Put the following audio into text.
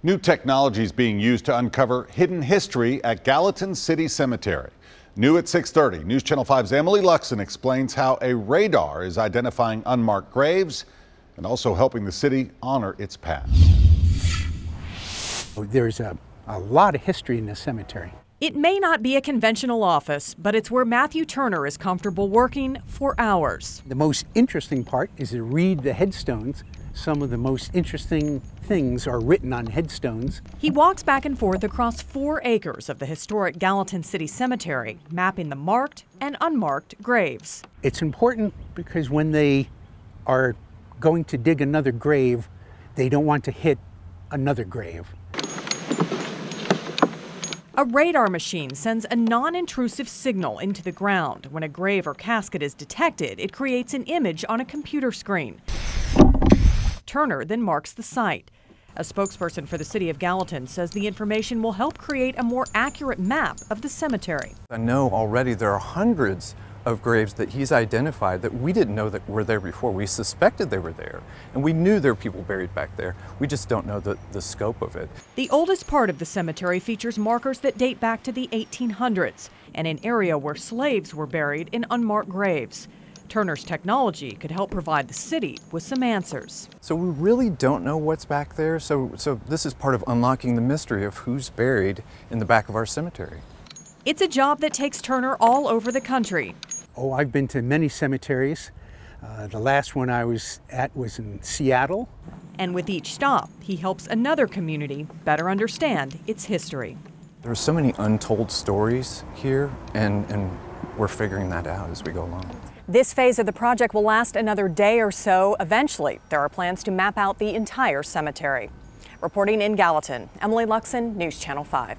New technology is being used to uncover hidden history at Gallatin City Cemetery. New at 6:30, News Channel 5's Emily Luxon explains how a radar is identifying unmarked graves and also helping the city honor its past. There's a lot of history in this cemetery. It may not be a conventional office, but it's where Matthew Turner is comfortable working for hours. The most interesting part is to read the headstones. Some of the most interesting things are written on headstones. He walks back and forth across 4 acres of the historic Gallatin City Cemetery, mapping the marked and unmarked graves. It's important because when they are going to dig another grave, they don't want to hit another grave. A radar machine sends a non-intrusive signal into the ground. When a grave or casket is detected, it creates an image on a computer screen. Turner then marks the site. A spokesperson for the city of Gallatin says the information will help create a more accurate map of the cemetery. I know already there are hundreds of graves that he's identified that we didn't know that were there before. We suspected they were there, and we knew there were people buried back there. We just don't know the scope of it. The oldest part of the cemetery features markers that date back to the 1800s and an area where slaves were buried in unmarked graves. Turner's technology could help provide the city with some answers. So we really don't know what's back there, so this is part of unlocking the mystery of who's buried in the back of our cemetery. It's a job that takes Turner all over the country. Oh, I've been to many cemeteries. The last one I was at was in Seattle. And with each stop, he helps another community better understand its history. There are so many untold stories here, and we're figuring that out as we go along. This phase of the project will last another day or so. Eventually, there are plans to map out the entire cemetery. Reporting in Gallatin, Emily Luxon, News Channel 5.